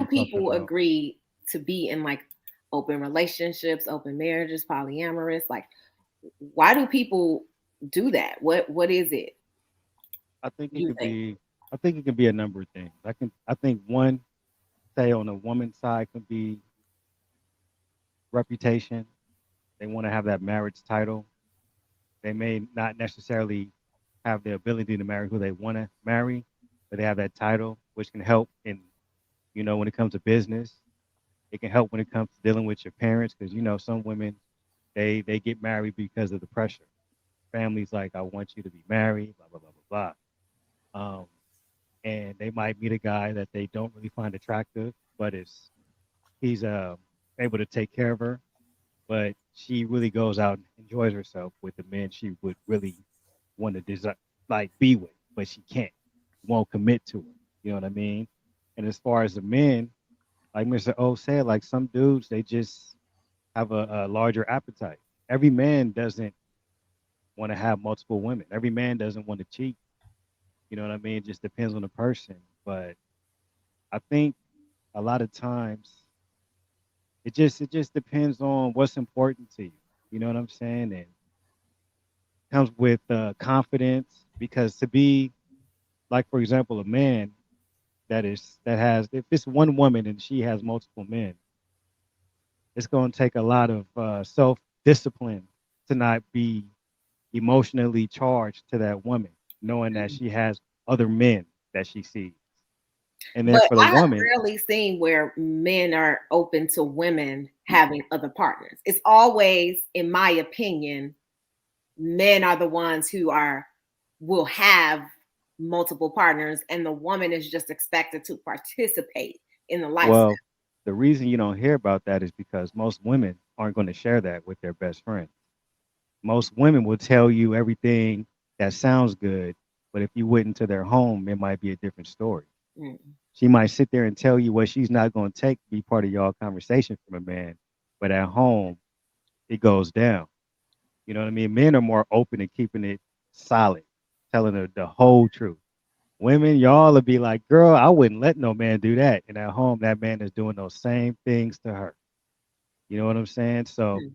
People agree to be in like open relationships, open marriages, polyamorous? Like, why do people do that? What is it? I think it You could think? be. I think it can be a number of things. I think one, say on the woman's side, could be reputation. They want to have that marriage title. They may not necessarily have the ability to marry who they want to marry, but they have that title, which can help in, when it comes to business. It can help when it comes to dealing with your parents, because some women they get married because of the pressure. Families like, I want you to be married, blah blah blah blah blah. And they might meet a guy that they don't really find attractive, but he's able to take care of her, but she really goes out and enjoys herself with the men she would really want to like be with, but she can't, won't commit to it. You know what I mean? And as far as the men, like Mr. O said, like some dudes, they just have a larger appetite. Every man doesn't want to have multiple women. Every man doesn't want to cheat. You know what I mean? It just depends on the person. But I think a lot of times it just depends on what's important to you. You know what I'm saying? And comes with confidence, because to be like, for example, a man that has, if it's one woman and she has multiple men, it's going to take a lot of self discipline to not be emotionally charged to that woman, knowing that she has other men that she sees. And then But for the I have woman, rarely seen where men are open to women having other partners. It's always, in my opinion, men are the ones who will have multiple partners, and the woman is just expected to participate in the lifestyle. well, the reason you don't hear about that is because most women aren't going to share that with their best friend. Most women will tell you everything that sounds good, but if you went into their home, it might be a different story. Mm. She might sit there and tell you what she's not going to take to be part of y'all conversation from a man, but at home, it goes down. You know what I mean? Men are more open and keeping it solid, telling her the whole truth. Women, y'all will be like, girl, I wouldn't let no man do that. And at home, that man is doing those same things to her. You know what I'm saying? So, Mm.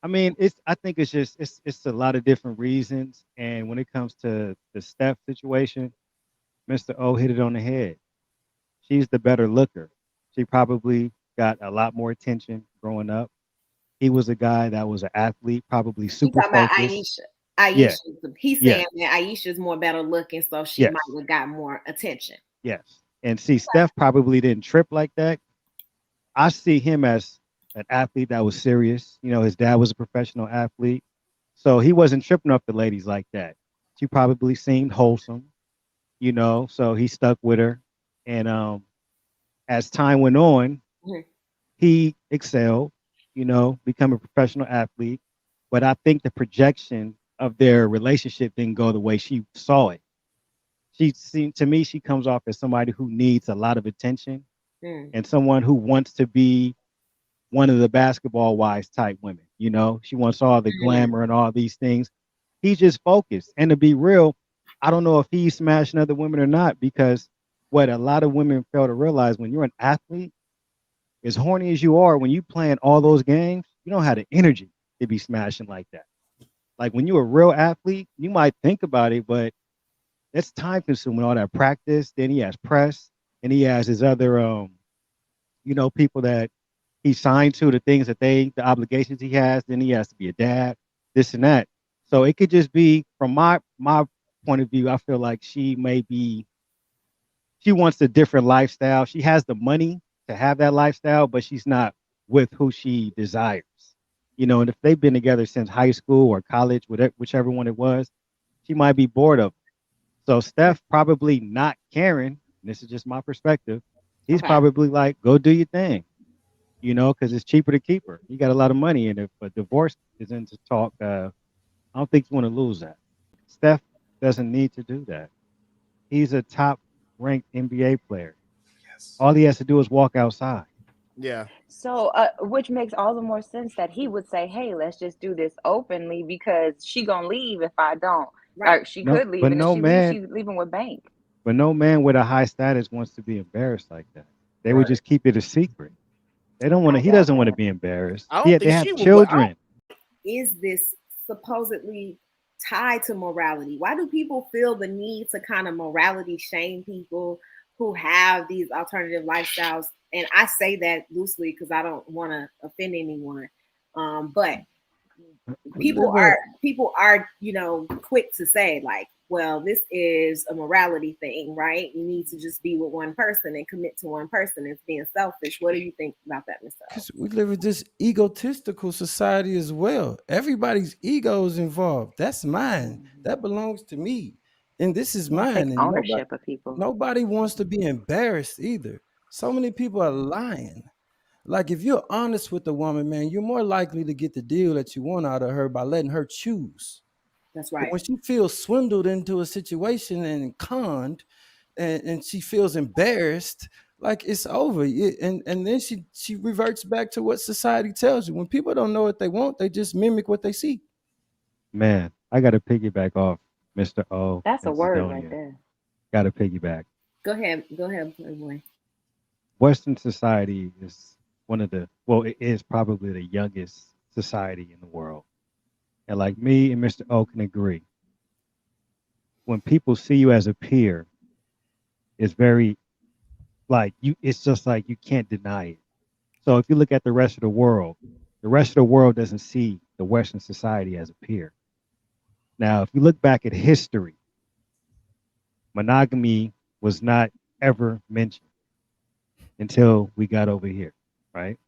I mean, I think it's just, it's a lot of different reasons. And when it comes to the Steph situation, Mr. O hit it on the head. She's the better looker. She probably got a lot more attention growing up. He was a guy that was an athlete, probably You super talking about focused. Ayesha? Yeah, Ayesha, he's yeah, saying that Aisha's more better looking, so she might yes, have got more attention. yes. And see, Steph probably didn't trip like that. I see him as an athlete that was serious. His dad was a professional athlete. So he wasn't tripping off the ladies like that. She probably seemed wholesome, so he stuck with her. And as time went on, Mhm. he excelled, become a professional athlete. But I think the projection of their relationship didn't go the way she saw it. She seemed to me, she comes off as somebody who needs a lot of attention Mm. and someone who wants to be one of the basketball wise type women. She wants all the Mm. glamour and all these things. He's just focused. And to be real, I don't know if he's smashing other women or not, because what a lot of women fail to realize, when you're an athlete, as horny as you are, when you playing all those games, you don't have the energy to be smashing like that. Like when you're a real athlete, you might think about it, but it's time consuming, all that practice. Then he has press, and he has his other people that he signed to, the things that the obligations he has. Then he has to be a dad, this and that. So it could just be, from my point of view, I feel like she wants a different lifestyle. She has the money to have that lifestyle, but she's not with who she desires. And if they've been together since high school or college, whichever one it was, she might be bored of. So Steph probably not caring. This is just my perspective. He's Okay. probably like, go do your thing, because it's cheaper to keep her. You got a lot of money, and if a divorce is into talk, I don't think you want to lose that. Steph doesn't need to do that. He's a top ranked NBA player. Yes. All he has to do is walk outside. Yeah. So, which makes all the more sense that he would say, "Hey, let's just do this openly because she gonna leave if I don't." Right. Or she No, could leave, but and if no she leaves, man, she's leaving with bank. but no man with a high status wants to be embarrassed like that. They would Right. just keep it a secret. They don't want to. I He doubt doesn't want to that. be embarrassed. I don't Yeah, they think have she would. I don't. children. Is this supposedly tied to morality? Why do people feel the need to kind of morality shame people who have these alternative lifestyles? And I say that loosely because I don't want to offend anyone. But We people live are in people are quick to say like, well, this is a morality thing, right? You need to just be with one person and commit to one person. It's being selfish. What do you think about that, Mr. O? because we live in this egotistical society as well. Everybody's ego is involved. That's mine. Mhm. That belongs to me, and this is Yeah, mine. take And nobody, ownership of people. nobody wants to be embarrassed either. So many people are lying. Like if you're honest with the woman, man, you're more likely to get the deal that you want out of her by letting her choose. That's But right. when she feels swindled into a situation and conned, and she feels embarrassed, like it's over. And then she reverts back to what society tells you. When people don't know what they want, they just mimic what they see. Man, I got to piggyback off Mr. O That's a and word right Zidonia. there. Got to piggyback. Go ahead, Playboy. Western society is one of the, well, it is probably the youngest society in the world. And like me and Mr. O can agree, when people see you as a peer, it's very like you, it's just like you can't deny it. So if you look at the rest of the world doesn't see the Western society as a peer. Now, if you look back at history, monogamy was not ever mentioned until we got over here, right?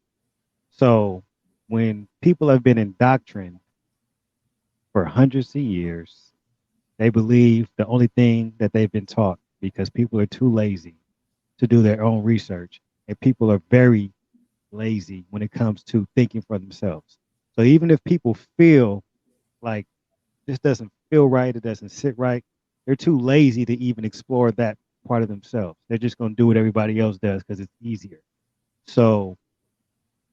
So when people have been indoctrined for hundreds of years, they believe the only thing that they've been taught because people are too lazy to do their own research and people are very lazy when it comes to thinking for themselves. So even if people feel like this doesn't feel right, it doesn't sit right, they're too lazy to even explore that part of themselves. They're just going to do what everybody else does because it's easier. So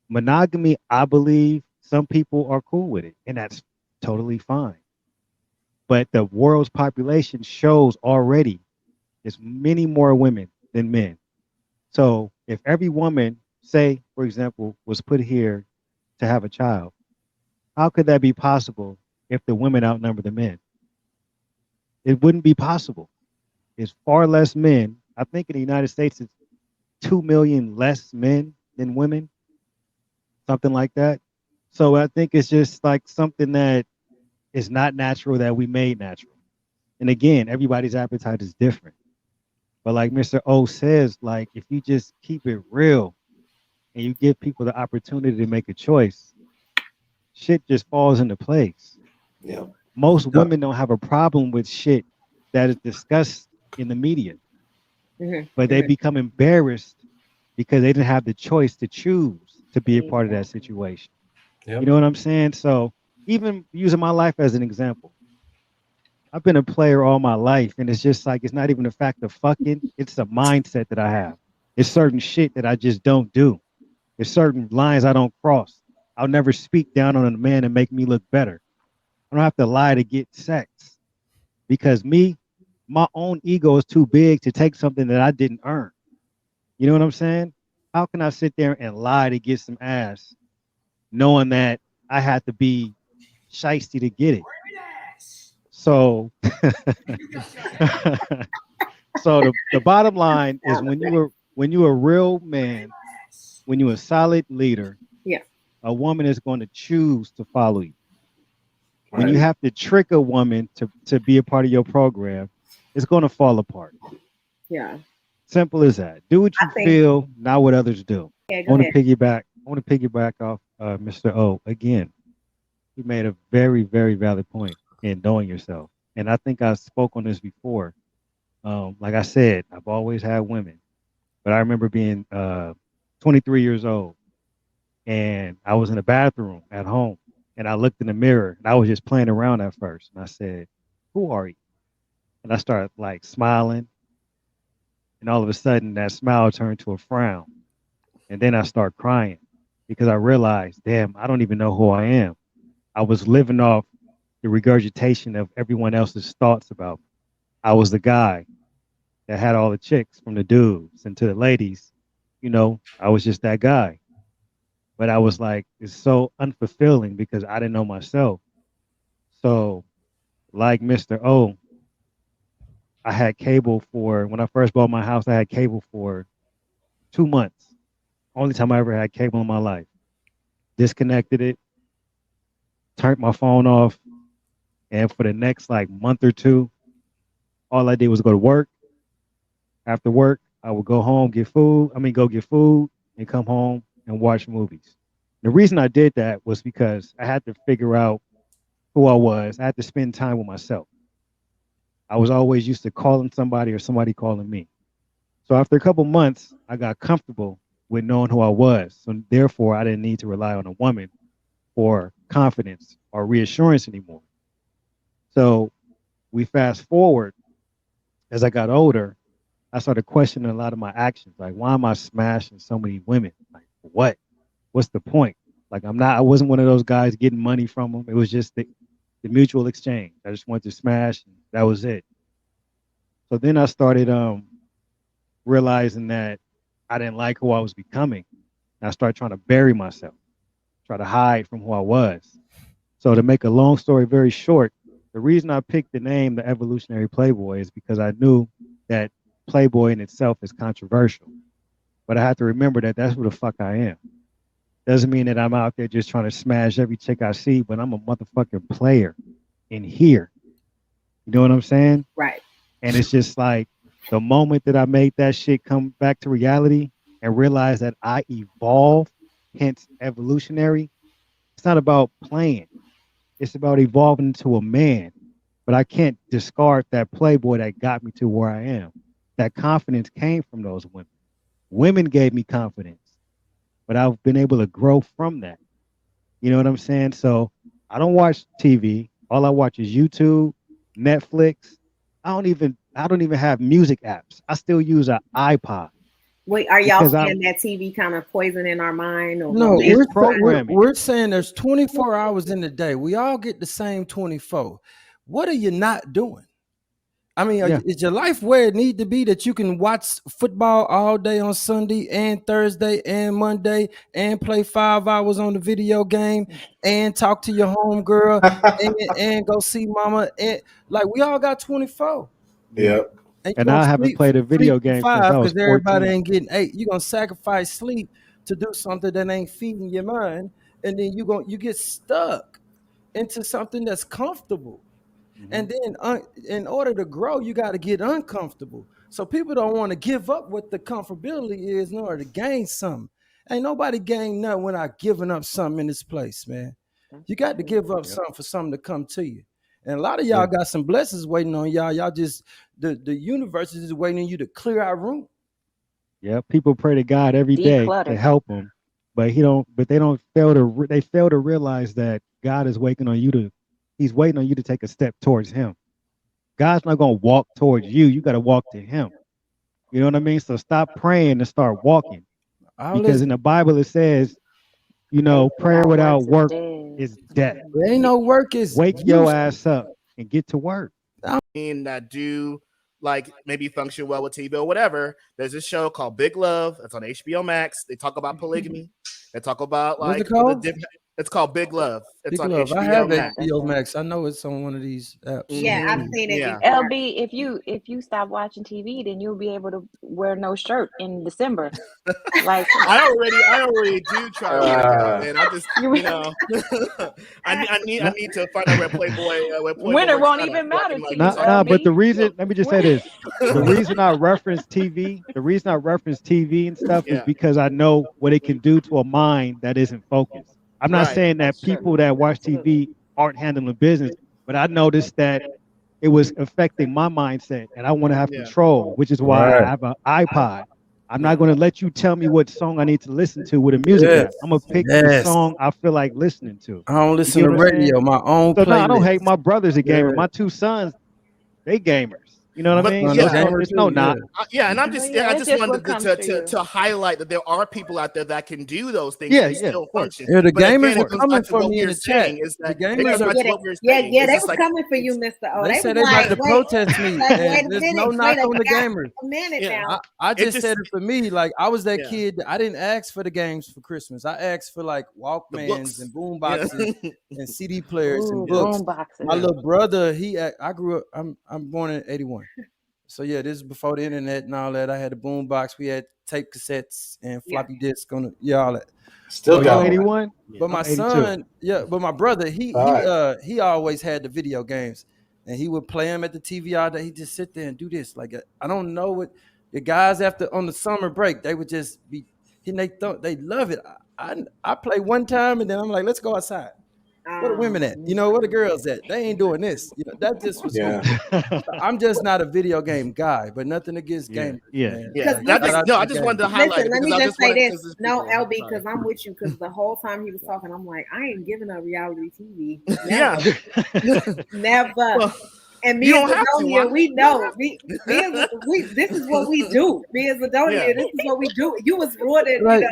monogamy, I believe some people are cool with it, and that's totally fine. But the world's population shows already there's many more women than men. So if every woman, say, for example, was put here to have a child, how could that be possible if the women outnumber the men? It wouldn't be possible. It's far less men. I think in the United States, it's 2 million less men than women, something like that. So I think it's just like something that is not natural that we made natural. And again, everybody's appetite is different. But like Mr. O says, like if you just keep it real and you give people the opportunity to make a choice, shit just falls into place. Yeah. Most Yeah. women don't have a problem with shit that is discussed in the media, Hmm. but they Hmm. become embarrassed because they didn't have the choice to choose to be a part of that Exactly. situation. You Yep. know what I'm saying? So even using my life as an example, I've been a player all my life, and it's just like it's not even the fact of fucking, it's a mindset that I have. It's certain shit that I just don't do. There's certain lines I don't cross. I'll never speak down on a man and make me look better. I don't have to lie to get sex because me, my own ego is too big to take something that I didn't earn. You know what I'm saying? How can I sit there and lie to get some ass knowing that I had to be shisty to get it? So, so the bottom line is when you're a real man, when you're a solid leader, Yeah. a woman is going to choose to follow you. When you Right. have to trick a woman to be a part of your program, it's going to fall apart. Yeah. Simple as that. Do what I you think. feel, not what others do. Yeah. I Go want to ahead. piggyback. I want to piggyback off Mr. O again. He made a very, very valid point in knowing yourself. And I think I spoke on this before. Like I said, I've always had women, but I remember being 23 years old and I was in the bathroom at home and I looked in the mirror and I was just playing around at first. And I said, "Who are you?" And I started like smiling. And all of a sudden, that smile turned to a frown. And then I start crying because I realized, damn, I don't even know who I am. I was living off the regurgitation of everyone else's thoughts about me. I was the guy that had all the chicks from the dudes and to the ladies. I was just that guy. But I was like, it's so unfulfilling because I didn't know myself. So, like Mr. O, I had cable for when I first bought my house. I had cable for 2 months. Only time I ever had cable in my life. Disconnected it, turned my phone off, and for the next like month or two, all I did was go to work. After work, I would go home, get food. I mean, go get food and come home and watch movies. The reason I did that was because I had to figure out who I was. I had to spend time with myself. I was always used to calling somebody or somebody calling me. So after a couple months, I got comfortable with knowing who I was. So therefore, I didn't need to rely on a woman for confidence or reassurance anymore. So we fast forward as I got older, I started questioning a lot of my actions. Like, why am I smashing so many women? Like, what? What's the point? Like, I wasn't one of those guys getting money from them. It was just the mutual exchange. I just wanted to smash, and that was it. So then I started realizing that I didn't like who I was becoming. And I started trying to bury myself, try to hide from who I was. So to make a long story very short, the reason I picked the name the Evolutionary Playboy is because I knew that Playboy in itself is controversial. But I have to remember that that's who the fuck I am. Doesn't mean that I'm out there just trying to smash every chick I see, but I'm a motherfucking player in here. You know what I'm saying? Right. And it's just like the moment that I made that shit come back to reality and realize that I evolve, hence evolutionary, it's not about playing. It's about evolving into a man. But I can't discard that playboy that got me to where I am. That confidence came from those women. Women gave me confidence, but I've been able to grow from that. You know what I'm saying? So I don't watch TV. All I watch is YouTube, Netflix. I don't even have music apps. I still use an iPod Wait, are y'all because I saying that TV kind of poisoning our mind or No, it's romanticize? programming. we're saying there's 24 hours in the day. We all get the same 24. What are you not doing? I mean, Yeah. is your life where it need to be that you can watch football all day on Sunday and Thursday and Monday and play 5 hours on the video game and talk to your home girl and go see mama and like we all got 24 Yeah. Yep. and you're And gonna I haven't played a sleep video for game since five I was because everybody 14. ain't getting eight. You're gonna sacrifice sleep to do something that ain't feeding your mind, and then you get stuck into something that's comfortable. Hmm. And then in order to grow, you got to get uncomfortable. So people don't want to give up what the comfortability is in order to gain something. Ain't nobody gain nothing without giving up something in this place, man. That's You got to true. give up Yep. something for something to come to you. And a lot of y'all Yeah. got some blessings waiting on y'all. Y'all just the universe is just waiting on you to clear out room. Yeah. People pray to God every day to Declutter. help them, but he don't. But they don't fail to. They fail to realize that God is waiting on you to. He's waiting on you to take a step towards Him. God's not gonna walk towards you. You got to walk to Him. You know what I mean? So stop praying and start walking, All because this in the Bible it says, Faith prayer without without works is work dead. is death. there ain't no work is Wake your useless. ass up and get to work. That do like maybe function well with TV or whatever. There's this show called Big Love. It's on HBO Max. They talk about polygamy. They talk about What's it like the called? different. It's called Big Love. It's Big on love. I HBO have Yeah, Max. that's HBO it. Max. I know it's on one of these apps on Yeah, I've Hmm. TV. seen it Yeah. before. LB, if you stop watching TV, then you'll be able to wear no shirt in December. Like I already do try to work out, Yeah. man. I just you, I need to find out where Playboy winter works won't out at even so I matter can to like you, Nah, start nah, doing but it. the LB. reason, let me just say Winter. this. The reason I reference TV and stuff is Yeah. because I know what it can do to a mind that isn't focused. I'm not Right. saying that That's true. people that watch TV aren't handling business, but I noticed that it was affecting my mindset and I want to have Yeah. control, which is why I Right. have an iPod. I'm not Yeah. going to let you tell me what song I need to listen to with a music Yes. app. I'm going to pick the Yes. song I feel like listening to. I don't You listen get to what I'm saying? radio, my own So no, I don't playlist. hate my brother's a gamer. Yeah. My two sons, they gamers. You know what I But mean? On yeah, the gamer It's too, no yeah. knock. And I'm Well, just, yeah, I it's just just wanted what comes to you. to highlight that there are people out there that can do those things Yeah, and yeah, still of course. function. Yeah, the But again, gamers it were goes coming back to for what me we in were the chat. saying is The that it gamers goes are back Yeah, to what we were yeah, saying. yeah, It's they just was like coming for you, it's Mr. O. they They said was they about like, to wait, protest me, like, and wait a there's minute, no wait knock a, on the got gamers. a minute yeah. now. I It just just said it for me. Like I was that yeah. kid. I didn't ask for the games for Christmas. I asked for like The Walkmans and books. boom Yeah. boxes and CD players and Ooh, books. boom boxes. My Yeah. little brother, I grew up. I'm born in '81. So yeah, this is before the internet and all that. I had a boom box. We had tape cassettes and Yeah. floppy disk on it. Yeah, all that. Still Oh, But you got one. 81? but I'm my 82. son, yeah, but my brother, All right. he always had the video games, and he would play them at the TV all day. He just sit there and do this. Like I don't know what the guys after on the summer break, they would just be, and they love it. I play one time and then I'm like, let's go outside. Where the women at? You know, where the girls at? They ain't doing this. You know, that just was me. Yeah. I'm just not a video game guy, but nothing against Yeah, gamers, yeah. man. Yeah. Because And I Shout listen, just out no, to I the just wanted to gamers. highlight listen, it let because me I just just say wanted this. because there's No, people. LB, Sorry. because I'm with you. Because the whole time he was talking, I'm like, I ain't giving up reality TV. Yeah. Never. Never. Well, And you me as don't have to. Why? Adonia, we You don't know. have Me as this is what we do. Me as Yeah. Adonia, this is what we do. You was ruining, Right.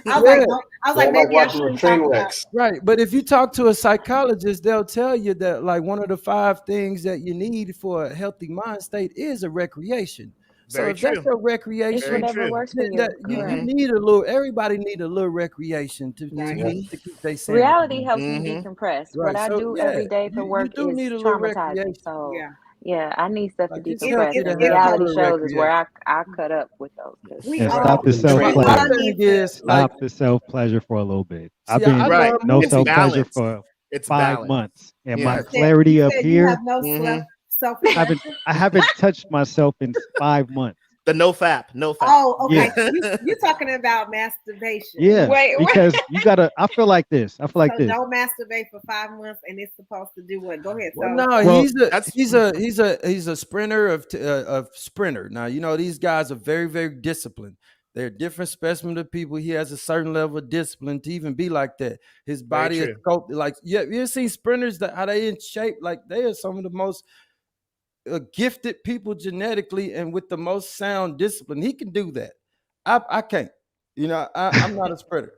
I was Yeah. like, no. I was like, Don't like maybe I watching shouldn't train talk about. wrecks. Right. But if you talk to a psychologist, they'll tell you that like one of the 5 things that you need for a healthy mind state is a recreation. So Very if that's true. your It's Very recreation, whatever true. works for then you. that you Correct. Mm-hmm. need a little, everybody need a little recreation to Right. Yeah. to keep their sanity. Reality helps me Mm-hmm. decompress. What Right. I So do yeah, every day for you work do is need a little traumatizing. recreation. So Yeah. yeah, I need stuff to Like it's It's decompress. healthy to And have a healthy. reality little shows is where recreation. I cut up with those. Cause We And Right. stop the all, The train My, we my wreck. all self-pleasure. thing need to. is like, Stop the self-pleasure for a little bit. see, I Right. love No It's movies. self-pleasure balance. for It's 5 balance. months. And Yeah. my You clarity up said you here, have no Mm-hmm. self I haven't pleasure. I haven't touched myself in 5 months. The no fap. No fap. Oh, okay. Yeah. So you talking about masturbation. Yeah. wait, Because you gotta I feel like this. I feel like So this. don't masturbate for 5 months, and it's supposed to do what? Go ahead. Well, So no, Well, That's he's a sprinter of sprinter. Now you know these guys are very very disciplined. They're different specimen of people. He has a certain level of discipline to even be like that. His very body is true. sculpted like yeah. You ever seen sprinters that how they in shape? Like they are some of the most gifted people genetically and with the most sound discipline. He can do that. I can't. You know, I'm not a sprinter.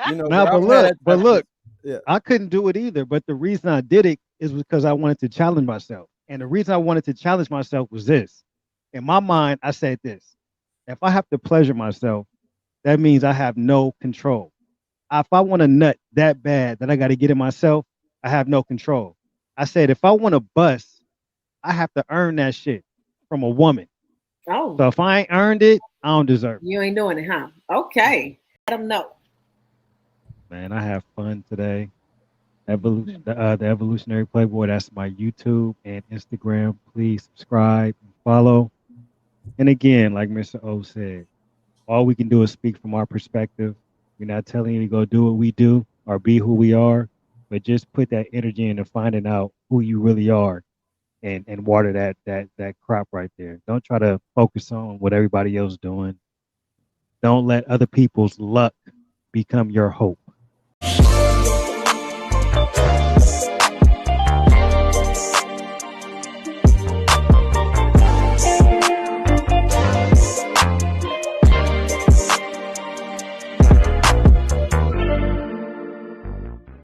You know, now but but I've had that. look, Yeah. I couldn't do it either. But the reason I did it is because I wanted to challenge myself. And the reason I wanted to challenge myself was this. In my mind, I said this. If I have to pleasure myself, that means I have no control. If I want to nut that bad that I got to get it myself, I have no control. I said, if I want to bust, I have to earn that shit from a woman. oh, So if I ain't earned it, I don't deserve it. you ain't doing it, huh? Okay. Let them know. Man, I have fun today. The Evolutionary Playboy, that's my YouTube and Instagram. Please subscribe and follow. And again, like Mr. O said, all we can do is speak from our perspective. We're not telling you to go do what we do or be who we are, but just put that energy into finding out who you really are and water that crop right there. Don't try to focus on what everybody else doing. Don't let other people's luck become your hope.